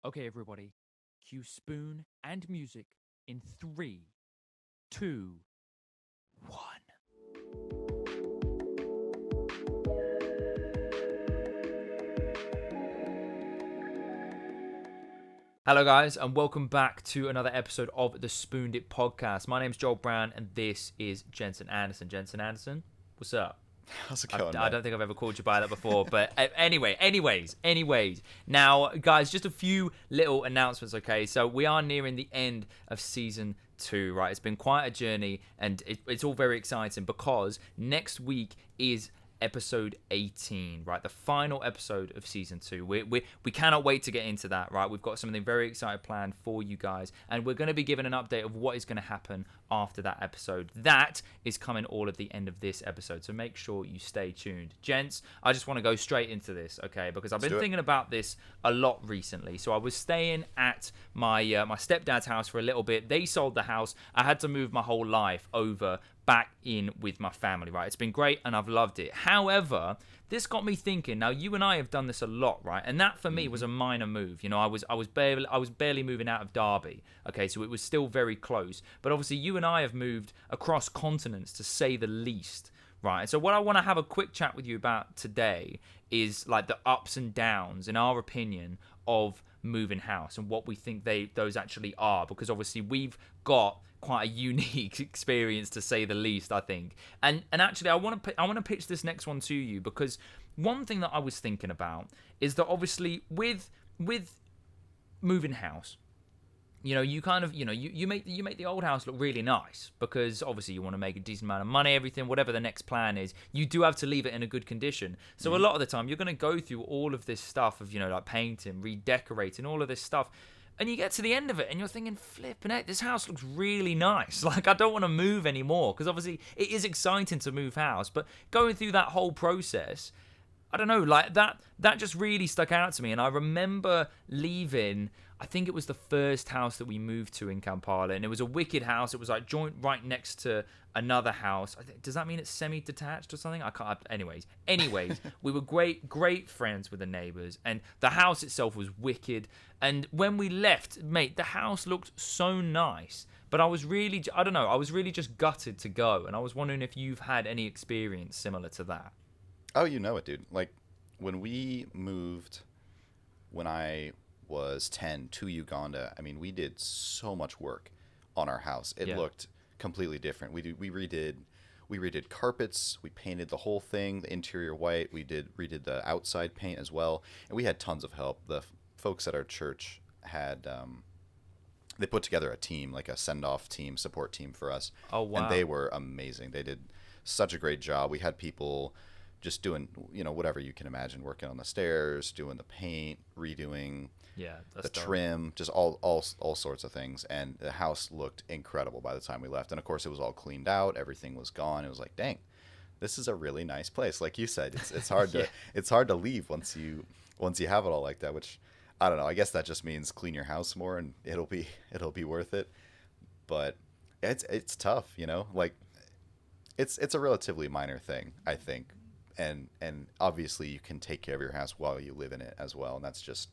Okay, everybody, cue spoon and music in three, two, one. Hello, guys, and welcome back to another episode of the SpewnedIt podcast. My name's Joel Brown, and this is Jensen Anderson. Jensen Anderson, what's up? How's it going, I don't think I've ever called you by that before, but anyways. Now, guys, just a few little announcements, okay? So we are nearing the end of season 2, right? It's been quite a journey, and it's all very exciting because next week is episode 18, right? The final episode of season 2. We cannot wait to get into that, right? We've got something very exciting planned for you guys, and we're going to be giving an update of what is going to happen after that episode. That is coming all at the end of this episode, so make sure you stay tuned. Gents, I just want to go straight into this, okay? Because I've been thinking about this a lot recently. So I was staying at my stepdad's house for a little bit. They sold the house. I had to move my whole life over back in with my family, right? It's been great and I've loved it. However, this got me thinking. Now, you and I have done this a lot, right? And that for me was a minor move. You know, I was barely moving out of Derby. Okay, so it was still very close. But obviously, you and I have moved across continents, to say the least, right? And so what I want to have a quick chat with you about today is like the ups and downs, in our opinion, of moving house and what we think those actually are, because obviously we've got quite a unique experience, to say the least, I think. And actually I want to pitch this next one to you, because one thing that I was thinking about is that obviously with moving house, you know, you kind of, you know, you make the old house look really nice, because obviously you want to make a decent amount of money, everything, whatever the next plan is, you do have to leave it in a good condition. So a lot of the time you're going to go through all of this stuff of, you know, like painting, redecorating, all of this stuff. And you get to the end of it and you're thinking, flipping heck, this house looks really nice. Like, I don't want to move anymore, because obviously it is exciting to move house. But going through that whole process, I don't know, like that just really stuck out to me. And I remember leaving, I think it was the first house that we moved to in Kampala, and it was a wicked house. It was like joint right next to another house. Does that mean it's semi-detached or something? I can't. Anyways, we were great friends with the neighbors, and the house itself was wicked. And when we left, mate, the house looked so nice. But I was really just gutted to go. And I was wondering if you've had any experience similar to that. Oh, you know it, dude. Like, when we moved, when I was 10 to Uganda, I mean, we did so much work on our house. It looked completely different. We redid carpets, we painted the whole thing, the interior white, redid the outside paint as well, and we had tons of help. The folks at our church had they put together a team, like a send-off team, support team for us. Oh, wow. And they were amazing. They did such a great job. We had people just doing, you know, whatever you can imagine, working on the stairs, doing the paint, redoing the trim, just all sorts of things. And the house looked incredible by the time we left. And of course, it was all cleaned out. Everything was gone. It was like, dang, this is a really nice place. Like you said, it's hard to it's hard to leave once you have it all like that. Which, I don't know. I guess that just means clean your house more, and it'll be worth it. But it's tough, you know. Like, it's a relatively minor thing, I think. And obviously you can take care of your house while you live in it as well, and that's just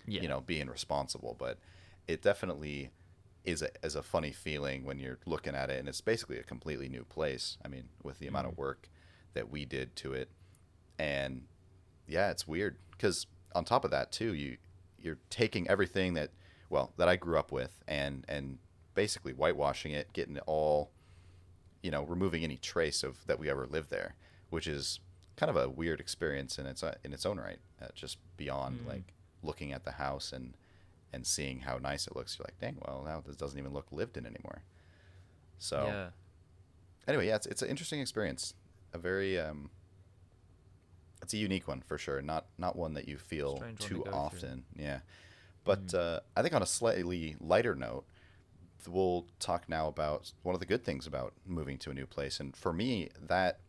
you know, being responsible. But it definitely is a funny feeling when you're looking at it, and it's basically a completely new place. I mean, with the amount of work that we did to it, and yeah, it's weird because on top of that too, you're taking everything that I grew up with and basically whitewashing it, getting it all, you know, removing any trace of that we ever lived there, which is kind of a weird experience in its own right. Just beyond like looking at the house and seeing how nice it looks, you're like, dang, well, now this doesn't even look lived in anymore. So anyway, yeah, it's an interesting experience. A very it's a unique one for sure. Not one that you feel too often. Yeah, but I think on a slightly lighter note, we'll talk now about one of the good things about moving to a new place. And for me, that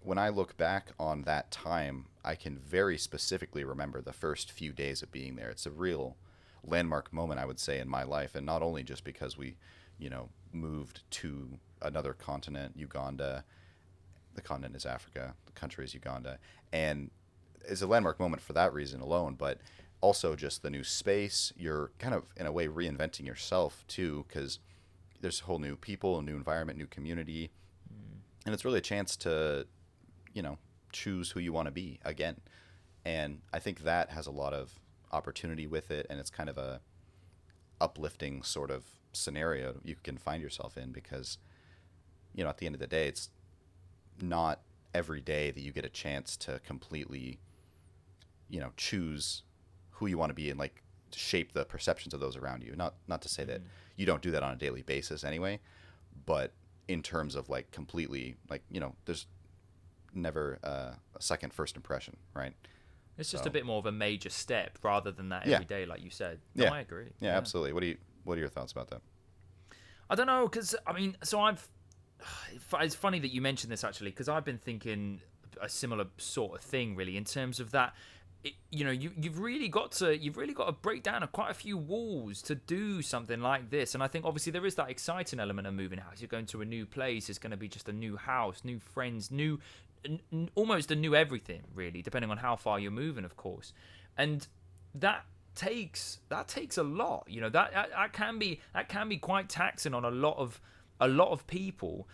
when I look back on that time, I can very specifically remember the first few days of being there. It's a real landmark moment, I would say, in my life. And not only just because we, you know, moved to another continent, Uganda. The continent is Africa. The country is Uganda. And it's a landmark moment for that reason alone. But also just the new space. You're kind of in a way reinventing yourself too, because there's whole new people, a new environment, new community, and it's really a chance to, choose who you want to be again. And I think that has a lot of opportunity with it, and it's kind of a uplifting sort of scenario you can find yourself in, because at the end of the day, it's not every day that you get a chance to completely choose who you want to be and like shape the perceptions of those around you. Not to say that you don't do that on a daily basis anyway, but in terms of like completely, like, there's never a second first impression, right? It's just a bit more of a major step rather than that every day, like you said. No, yeah. I agree. Yeah, absolutely. What are your thoughts about that? I don't know, because it's funny that you mentioned this actually, because I've been thinking a similar sort of thing, really, in terms of that. You've really got to break down quite a few walls to do something like this. And I think obviously there is that exciting element of moving house. You're going to a new place. It's going to be just a new house, new friends, almost a new everything, really, depending on how far you're moving, of course. And that takes a lot. That can be quite taxing on a lot of people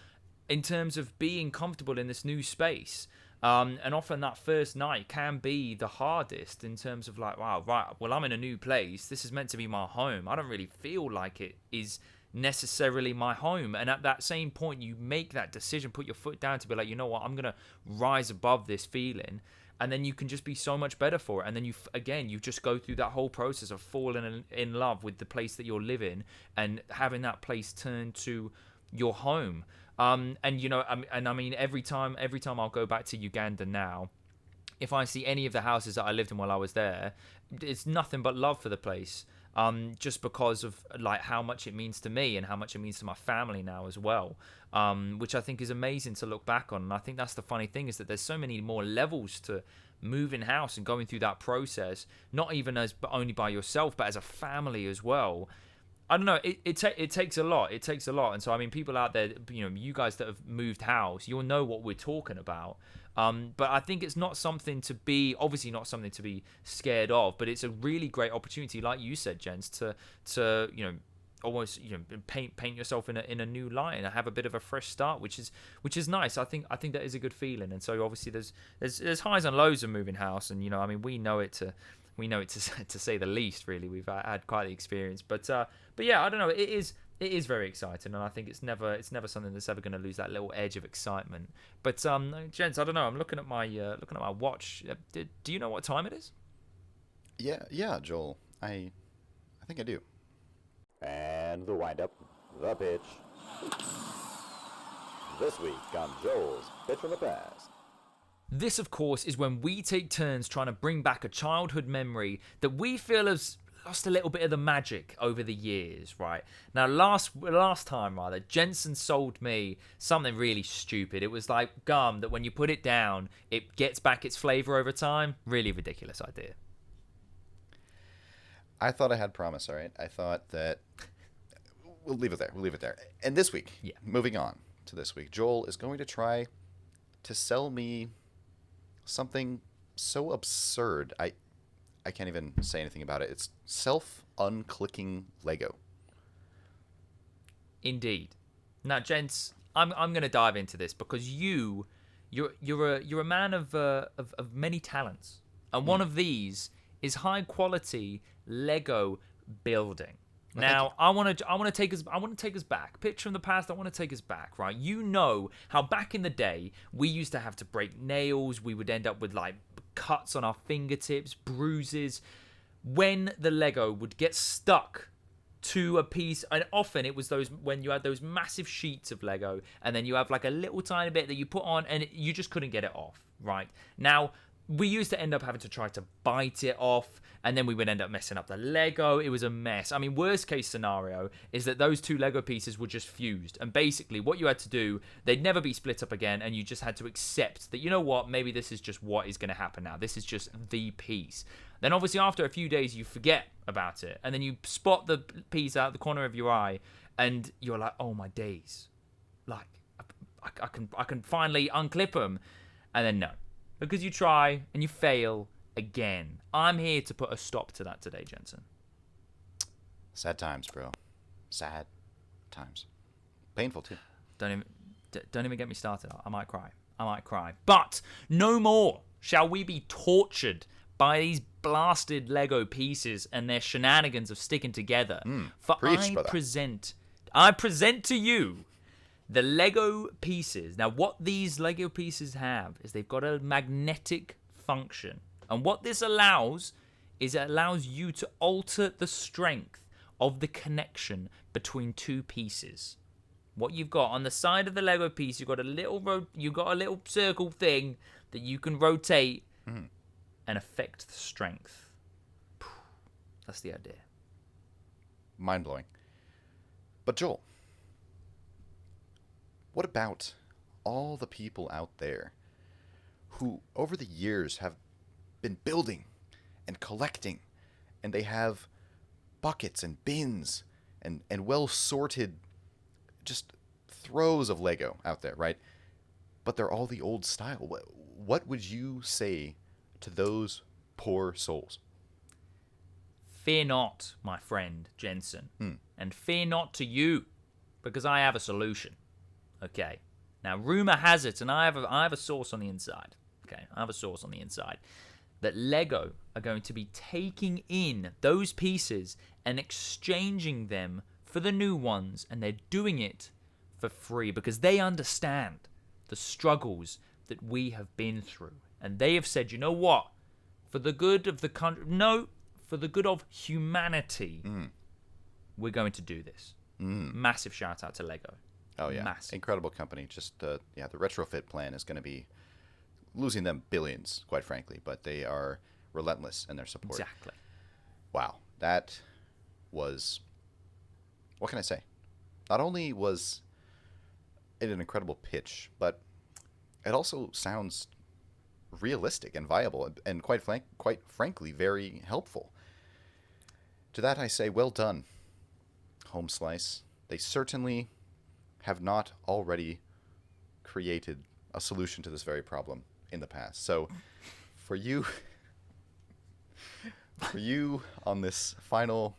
in terms of being comfortable in this new space. And often that first night can be the hardest in terms of like, wow, right, well, I'm in a new place. This is meant to be my home. I don't really feel like it is necessarily my home. And at that same point, you make that decision, put your foot down to be like, you know what, I'm going to rise above this feeling. And then you can just be so much better for it. And then you just go through that whole process of falling in love with the place that you're living and having that place turn to your home. And I mean, every time I'll go back to Uganda now, if I see any of the houses that I lived in while I was there, it's nothing but love for the place. Just because of like how much it means to me and how much it means to my family now as well, which I think is amazing to look back on. And I think that's the funny thing, is that there's so many more levels to moving house and going through that process, not even only by yourself, but as a family as well. I don't know. It takes a lot. It takes a lot. And so, I mean, people out there, you guys that have moved house, you'll know what we're talking about. But I think it's obviously not something to be scared of, but it's a really great opportunity, like you said, Jens, to almost paint yourself in a new light and have a bit of a fresh start, which is nice. I think that is a good feeling. And so obviously there's highs and lows of moving house, and I mean, we know it to say the least. Really, we've had quite the experience, but yeah, I don't know. It is very exciting, and I think it's never something that's ever going to lose that little edge of excitement. But gents, I don't know. I'm looking at my watch. Do you know what time it is? Yeah, Joel. I think I do. And the windup, the pitch. This week on Joel's Pitch from the Past. This, of course, is when we take turns trying to bring back a childhood memory that we feel has lost a little bit of the magic over the years, right? Now, last time, rather, Jensen sold me something really stupid. It was like gum that when you put it down, it gets back its flavor over time. Really ridiculous idea. I thought I had promise, all right? I thought that we'll leave it there. And this week, moving on to this week, Joel is going to try to sell me something so absurd. I can't even say anything about it. It's self-unclicking Lego. Indeed. Now, gents, I'm going to dive into this because you're a man of many talents, and one of these is high quality Lego building. Now, I want to take us back. Picture from the past. I want to take us back, right? You know how back in the day we used to have to break nails. We would end up with like cuts on our fingertips, bruises, when the Lego would get stuck to a piece. And often it was when you had those massive sheets of Lego, and then you have like a little tiny bit that you put on, and you just couldn't get it off, right? Now, we used to end up having to try to bite it off, and then we would end up messing up the Lego. It was a mess. I mean, worst case scenario is that those two Lego pieces were just fused, and basically what you had to do, they'd never be split up again, and you just had to accept that, you know what, maybe this is just what is going to happen now. This is just the piece. Then obviously after a few days you forget about it, and then you spot the piece out the corner of your eye, and you're like, oh my days, like I can finally unclip them, and then no. Because you try and you fail again. I'm here to put a stop to that today, Jensen. Sad times, bro. Sad times. Painful, too. Don't even get me started. I might cry. But no more shall we be tortured by these blasted Lego pieces and their shenanigans of sticking together. For preach, I present to you the Lego pieces. Now, what these Lego pieces have is they've got a magnetic function. And what this allows is it allows you to alter the strength of the connection between two pieces. What you've got on the side of the Lego piece, you've got a little circle thing that you can rotate and affect the strength. That's the idea. Mind-blowing. But Joel, what about all the people out there who over the years have been building and collecting, and they have buckets and bins and well-sorted just throws of Lego out there, right? But they're all the old style. What would you say to those poor souls? Fear not, my friend Jensen, and fear not to you, because I have a solution. Okay. Now, rumor has it, and I have a source on the inside. Okay, I have a source on the inside that Lego are going to be taking in those pieces and exchanging them for the new ones, and they're doing it for free because they understand the struggles that we have been through, and they have said, you know what, for the good of the country, no, for the good of humanity, we're going to do this. Massive shout out to Lego. Oh yeah, massive. Incredible company. Just the retrofit plan is going to be losing them billions, quite frankly, but they are relentless in their support. Exactly. Wow, that was, what can I say? Not only was it an incredible pitch, but it also sounds realistic and viable, and quite frankly, very helpful. To that I say, well done, Home Slice. They certainly have not already created a solution to this very problem in the past. So for you on this final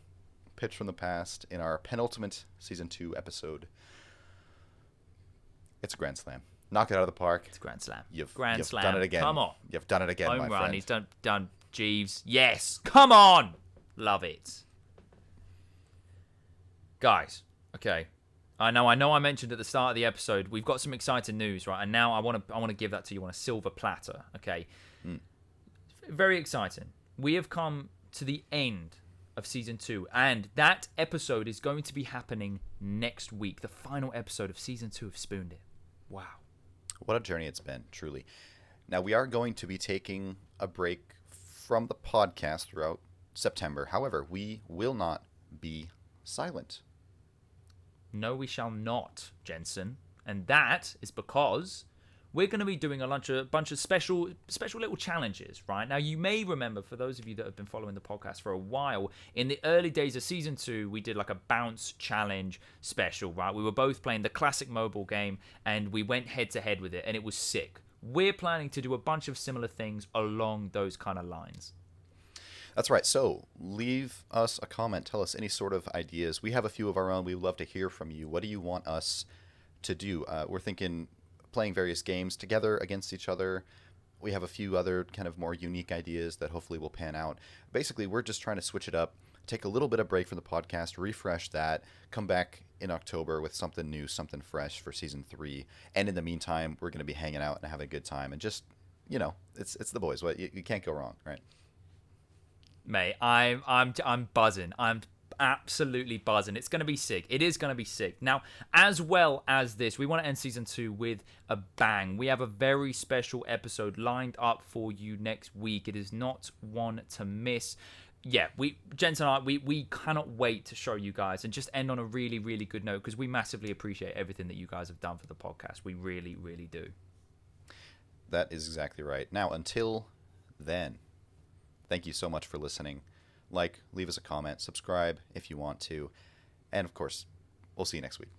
pitch from the past in our penultimate season 2 episode, it's a grand slam. Knock it out of the park. It's a grand slam. You've slam. done it again. Come on. You've done it again, Home my run. friend. He's done Jeeves. Yes. Come on. Love it. Guys, okay. I know I mentioned at the start of the episode, we've got some exciting news, right? And now I want to give that to you on a silver platter, okay? Very exciting. We have come to the end of season 2, and that episode is going to be happening next week, the final episode of season 2 of SpewnedIt. Wow. What a journey it's been, truly. Now, we are going to be taking a break from the podcast throughout September. However, we will not be silent. No, we shall not, Jensen. And that is because we're going to be doing a bunch of special little challenges, right? Now, you may remember, for those of you that have been following the podcast for a while, in the early days of Season 2, we did like a bounce challenge special, right? We were both playing the classic mobile game, and we went head-to-head with it, and it was sick. We're planning to do a bunch of similar things along those kind of lines. That's right. So leave us a comment. Tell us any sort of ideas. We have a few of our own. We would love to hear from you. What do you want us to do? We're thinking playing various games together against each other. We have a few other kind of more unique ideas that hopefully will pan out. Basically, we're just trying to switch it up, take a little bit of break from the podcast, refresh that, come back in October with something new, something fresh for season 3. And in the meantime, we're going to be hanging out and having a good time. And just, it's the boys. You can't go wrong, right? Mate, I'm buzzing. I'm absolutely buzzing. It's going to be sick. It is going to be sick. Now, as well as this, we want to end season 2 with a bang. We have a very special episode lined up for you next week. It is not one to miss. Yeah, Jensen and I, we cannot wait to show you guys and just end on a really, really good note, because we massively appreciate everything that you guys have done for the podcast. We really, really do. That is exactly right. Now, until then, thank you so much for listening. Leave us a comment, subscribe if you want to, and of course, we'll see you next week.